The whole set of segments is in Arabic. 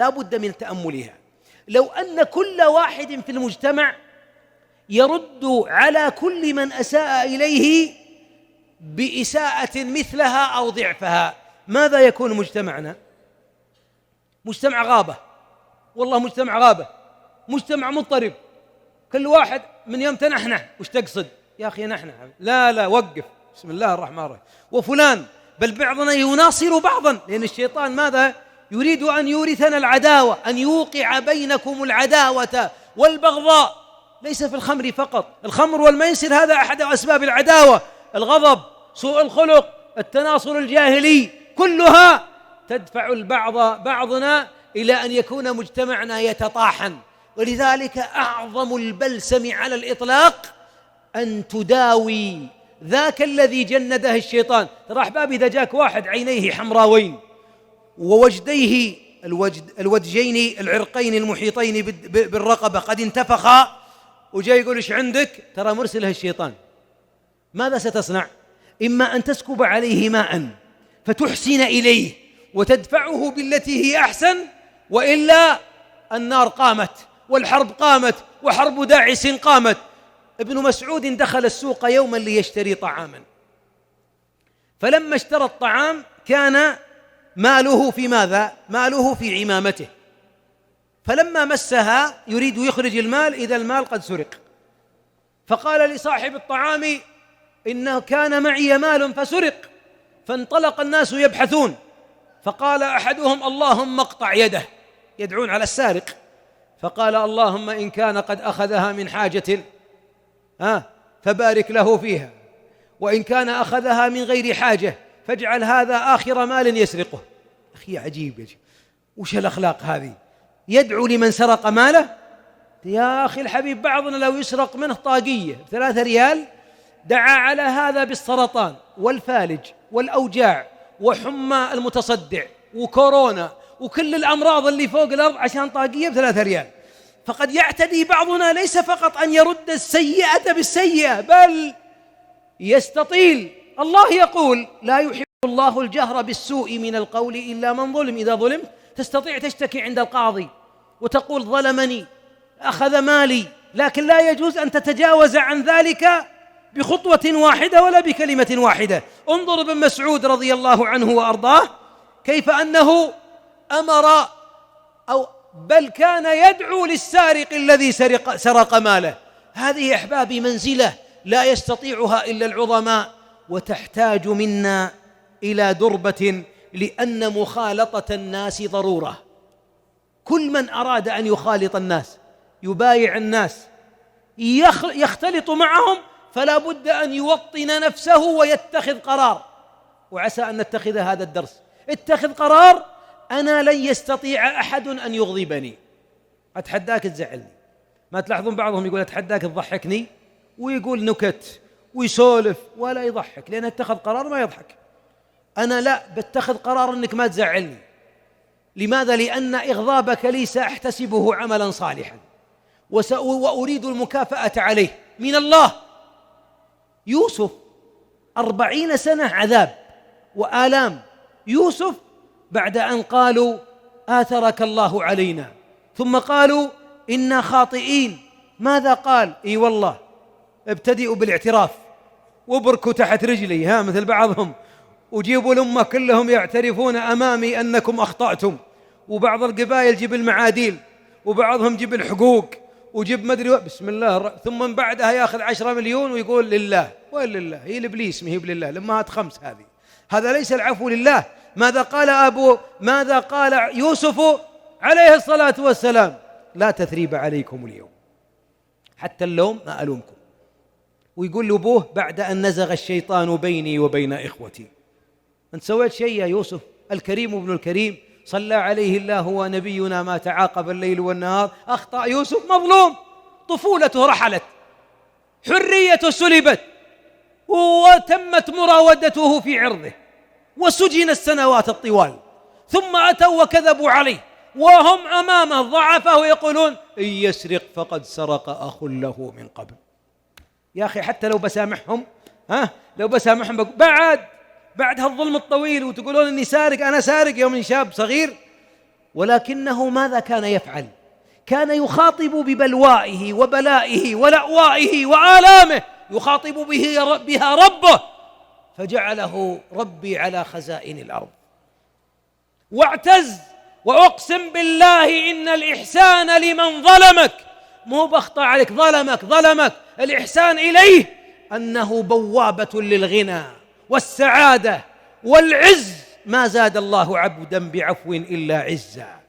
لا بد من تأملها. لو أن كل واحد في المجتمع يرد على كل من أساء إليه بإساءة مثلها أو ضعفها، ماذا يكون مجتمعنا؟ مجتمع غابة، والله مجتمع غابة، مجتمع مضطرب، كل واحد من يوم تنحنح. وش تقصد يا أخي نحنح؟ لا وقف، بسم الله الرحمن الرحيم. وفلان، بل بعضنا يناصر بعضا، لأن الشيطان ماذا يريد؟ أن يورثنا العداوة، أن يوقع بينكم العداوة والبغضاء. ليس في الخمر فقط، الخمر والميسر هذا أحد أسباب العداوة، الغضب، سوء الخلق، التناصر الجاهلي، كلها تدفع بعضنا إلى أن يكون مجتمعنا يتطاحن. ولذلك أعظم البلسم على الإطلاق أن تداوي ذاك الذي جنده الشيطان. ترى أحبابي، إذا جاك واحد عينيه حمراوين ووجديه الوجهين العرقين المحيطين بالرقبة قد انتفخا، وجاي يقول إيش عندك؟ ترى مرسله الشيطان. ماذا ستصنع؟ إما أن تسكب عليه ماء فتحسن إليه وتدفعه بالتي هي أحسن، وإلا النار قامت والحرب قامت وحرب داعس قامت. ابن مسعود دخل السوق يوما ليشتري طعاما، فلما اشترى الطعام كان ماله في ماذا؟ ماله في عمامته، فلما مسها يريد يخرج المال إذا المال قد سرق، فقال لصاحب الطعام إنه كان معي مال فسرق. فانطلق الناس يبحثون، فقال أحدهم اللهم اقطع يده، يدعون على السارق، فقال اللهم إن كان قد أخذها من حاجة فبارك له فيها، وإن كان أخذها من غير حاجة فاجعل هذا آخر مال يسرقه. أخي عجيب، وش الأخلاق هذه؟ يدعو لمن سرق ماله. يا أخي الحبيب، بعضنا لو يسرق منه طاقية ب3 ريال دعا على هذا بالسرطان والفالج والأوجاع وحمى المتصدع وكورونا وكل الأمراض اللي فوق الأرض عشان طاقية ب3 ريال. فقد يعتدي بعضنا ليس فقط أن يرد السيئة بالسيئة، بل يستطيل. الله يقول لا يحب الله الجهر بالسوء من القول إلا من ظلم. إذا ظلمت تستطيع تشتكي عند القاضي وتقول ظلمني، أخذ مالي، لكن لا يجوز أن تتجاوز عن ذلك بخطوة واحدة ولا بكلمة واحدة. انظر ابن مسعود رضي الله عنه وأرضاه كيف أنه أمر بل كان يدعو للسارق الذي سرق ماله. هذه أحبابي منزلة لا يستطيعها إلا العظماء، وتحتاج منا إلى دربة، لأن مخالطة الناس ضرورة. كل من أراد أن يخالط الناس، يبايع الناس، يختلط معهم، فلا بد أن يوطن نفسه ويتخذ قرار. وعسى أن نتخذ هذا الدرس. اتخذ قرار، أنا لن يستطيع أحد أن يغضبني. أتحداك تزعلني. ما تلاحظون بعضهم يقول أتحداك تضحكني، ويقول نكت ويسولف ولا يضحك، لأنه اتخذ قرار ما يضحك. أنا لا، بتخذ قرار أنك ما تزعلني. لماذا؟ لأن إغضابك لي سأحتسبه عملا صالحا وأريد المكافأة عليه من الله. يوسف 40 سنة عذاب وآلام. يوسف بعد أن قالوا آثرك الله علينا، ثم قالوا إنا خاطئين، ماذا قال؟ إي والله ابتدئوا بالاعتراف وبركوا تحت رجلي مثل بعضهم، وجيبوا الأمة كلهم يعترفون أمامي أنكم أخطأتم. وبعض القبائل جيب المعاديل، وبعضهم جيب الحقوق، وجيب مدري بسم الله ثم من بعدها ياخذ 10 مليون ويقول لله. وين لله؟ هي الإبليس ما هي بالله، لما خمس هذا ليس العفو لله. ماذا قال يوسف عليه الصلاة والسلام؟ لا تثريب عليكم اليوم، حتى اللوم ما ألومكم. ويقول لأبوه بعد أن نزغ الشيطان بيني وبين إخوتي، أنت سويت شيء يا يوسف؟ الكريم ابن الكريم صلى عليه الله ونبينا ما تعاقب الليل والنهار. أخطأ يوسف، مظلوم، طفولته رحلت، حريته سلبت، وتمت مراودته في عرضه، وسجن السنوات الطوال، ثم أتوا وكذبوا عليه وهم أمامه ضعفه ويقولون إن يسرق فقد سرق أخ له من قبل. يا أخي حتى لو بسامحهم بعد هالظلم الطويل، وتقولون إني سارق، أنا سارق يوم شاب صغير، ولكنه ماذا كان يفعل؟ كان يخاطب ببلوائه وبلائه ولأوائه وآلامه، يخاطب بها ربه، فجعله ربي على خزائن الأرض. واعتز وأقسم بالله إن الإحسان لمن ظلمك، مو بخطأ عليك، ظلمك الإحسان إليه أنه بوابة للغنى والسعادة والعز، ما زاد الله عبدا بعفو إلا عزا.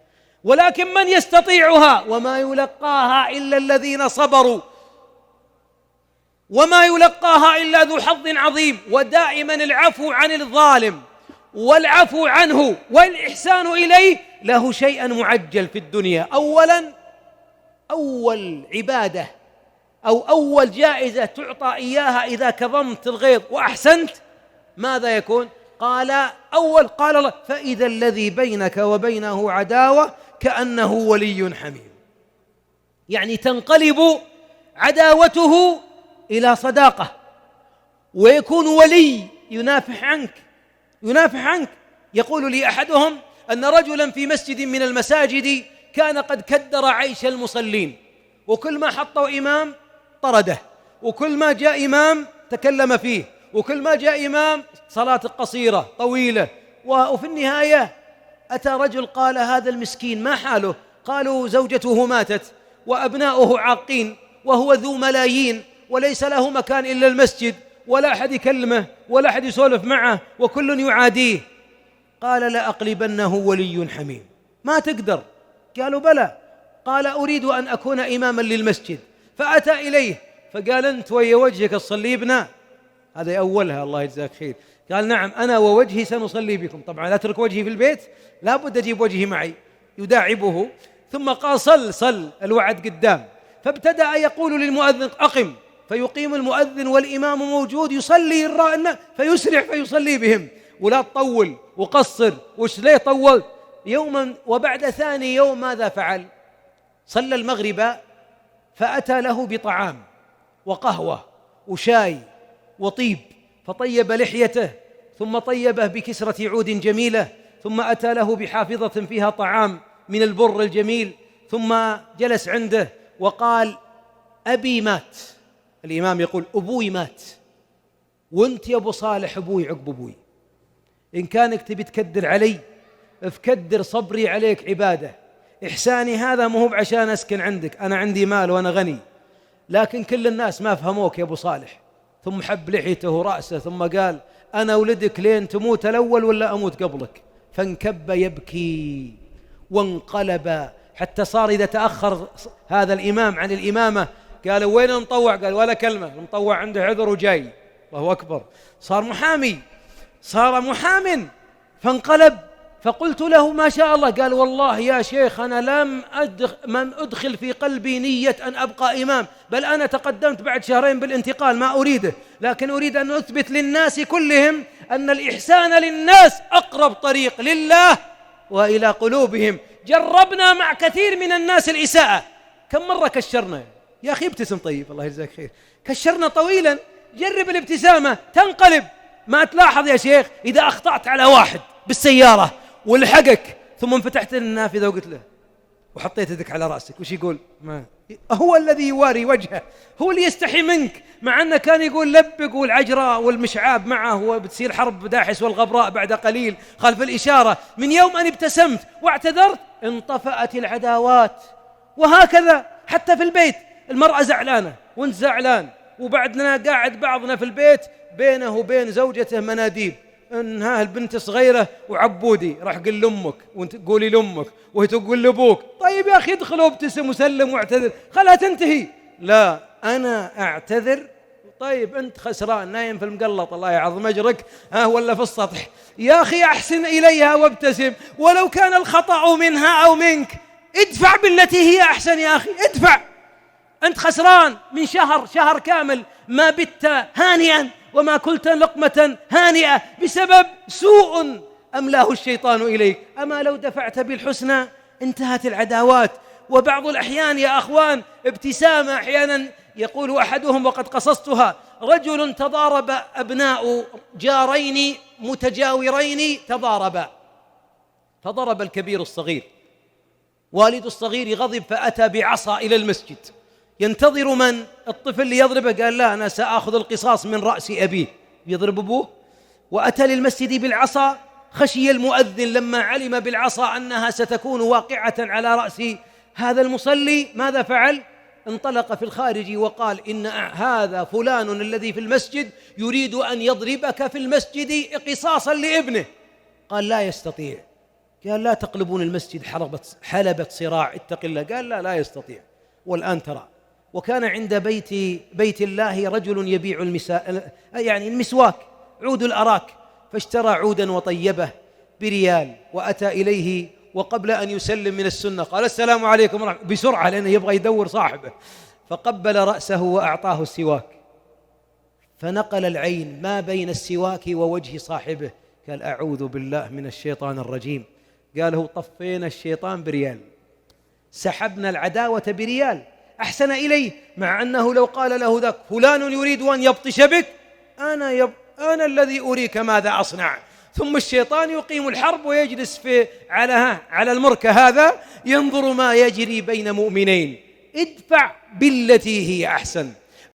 ولكن من يستطيعها؟ وما يلقاها إلا الذين صبروا، وما يلقاها إلا ذو حظ عظيم. ودائما العفو عن الظالم والعفو عنه والإحسان إليه له شيئا معجل في الدنيا. أولا، أول عبادة أو أول جائزة تعطى إياها إذا كظمت الغيظ وأحسنت، ماذا يكون؟ قال الله: فإذا الذي بينك وبينه عداوة كأنه ولي حميم. يعني تنقلب عداوته إلى صداقة، ويكون ولي ينافح عنك. يقول لي أحدهم أن رجلا في مسجد من المساجد كان قد كدر عيش المصلين، وكل ما حطوا إمام طرده، وكل ما جاء إمام تكلم فيه، وكل ما جاء إمام صلاة قصيرة طويلة. وفي النهاية أتى رجل قال: هذا المسكين ما حاله؟ قالوا: زوجته ماتت وأبناؤه عاقين وهو ذو ملايين وليس له مكان إلا المسجد، ولا أحد يكلمه ولا أحد يسولف معه وكل يعاديه. قال: لأقلبنه ولي حميم. ما تقدر؟ قالوا: بلى. قال: أريد أن أكون إماما للمسجد. فأتى إليه فقال: أنت ويا وجهك تصلي بنا؟ هذا أولها، الله يجزاك خير. قال: نعم، أنا ووجهي سنصلي بكم. طبعا لا أترك وجهي في البيت، لا بد أجيب وجهي معي، يداعبه. ثم قال: صل، الوعد قدام. فابتدأ يقول للمؤذن: أقم، فيقيم المؤذن والإمام موجود يصلي الناس، فيسرع فيصلي بهم، ولا تطول وقصر، وش ليه طول؟ يوما وبعد ثاني يوم ماذا فعل؟ صلى المغرب فأتى له بطعام وقهوة وشاي وطيب، فطيب لحيته، ثم طيبه بكسرة عود جميلة، ثم أتى له بحافظة فيها طعام من البر الجميل، ثم جلس عنده وقال: أبي مات. الإمام يقول: أبوي مات، وانت يا أبو صالح أبوي عقب أبوي، إن كانك تبي تكدر علي فكدر، صبري عليك عبادة، إحساني هذا مو عشان أسكن عندك، أنا عندي مال وأنا غني، لكن كل الناس ما فهموك يا أبو صالح. ثم حب لحيته ورأسه، ثم قال: أنا ولدك لين تموت الأول ولا أموت قبلك؟ فانكب يبكي وانقلب، حتى صار إذا تأخر هذا الإمام عن الإمامة قالوا: وين المطوع؟ قال: ولا كلمة، المطوع عنده عذر وجاي. الله أكبر، صار محام. فانقلب، فقلت له: ما شاء الله. قال: والله يا شيخ أنا لم أدخل في قلبي نية أن أبقى إمام، بل أنا تقدمت بعد شهرين بالانتقال، ما أريده، لكن أريد أن أثبت للناس كلهم أن الإحسان للناس أقرب طريق لله وإلى قلوبهم. جربنا مع كثير من الناس الإساءة، كم مرة كشرنا؟ يا أخي ابتسم، طيب الله يجزاك خير، كشرنا طويلا. جرب الابتسامة تنقلب. ما تلاحظ يا شيخ إذا أخطأت على واحد بالسيارة ولحقك، ثم انفتحت النافذة وقلت له وحطيت يدك على رأسك، وش يقول؟ ما هو الذي يواري وجهه، هو اللي يستحي منك، مع أنه كان يقول لبق والعجراء والمشعاب معه، وبتصير حرب داحس والغبراء بعد قليل خلف الإشارة. من يوم أن ابتسمت واعتذرت انطفأت العداوات. وهكذا حتى في البيت، المرأة زعلانة وانت زعلان، وبعدنا قاعد بعضنا في البيت بينه وبين زوجته مناديب، انها البنت صغيرة وعبودي، راح قل لأمك وانت تقولي لأمك وهي تقول لأبوك. طيب يا أخي ادخل وابتسم وسلم واعتذر، خلها تنتهي. لا، أنا أعتذر. طيب أنت خسران، نايم في المقلط الله يعظم أجرك ولا في السطح. يا أخي أحسن إليها وابتسم، ولو كان الخطأ منها أو منك ادفع بالتي هي أحسن. يا أخي ادفع، أنت خسران من شهر كامل ما بت هانئا وما كلت لقمة هانئة بسبب سوء أملاه الشيطان إليك. أما لو دفعت بالحسنى انتهت العداوات. وبعض الأحيان يا أخوان ابتسامة، أحيانا يقول أحدهم وقد قصصتها: رجل تضارب أبناء جارين متجاورين، تضاربا، فضرب الكبير الصغير والد الصغير غضب فأتى بعصا إلى المسجد ينتظر من؟ الطفل ليضربه. قال لا، أنا سأخذ القصاص من رأس أبيه. يضرب أبوه. وأتى للمسجد بالعصا. خشي المؤذن لما علم بالعصا أنها ستكون واقعة على رأس هذا المصلي، ماذا فعل؟ انطلق في الخارج وقال إن هذا فلان الذي في المسجد يريد أن يضربك في المسجد قصاصا لابنه. قال لا يستطيع. قال لا تقلبون المسجد حلبة صراع، اتق الله. قال لا يستطيع. والآن ترى، وكان عند بيت الله رجل يبيع المسواك، عود الأراك، فاشترى عودا وطيبه بريال وأتى إليه، وقبل أن يسلم من السنة قال السلام عليكم ورحمة، بسرعة لأنه يبغى يدور صاحبه، فقبل رأسه وأعطاه السواك، فنقل العين ما بين السواك ووجه صاحبه. قال أعوذ بالله من الشيطان الرجيم. قاله طفينا الشيطان بريال، سحبنا العداوة بريال. أحسن إليه، مع أنه لو قال له ذاك فلان يريد أن يبطش بك، أنا الذي أريك ماذا أصنع. ثم الشيطان يقيم الحرب ويجلس على المركة هذا ينظر ما يجري بين مؤمنين. ادفع بالتي هي أحسن.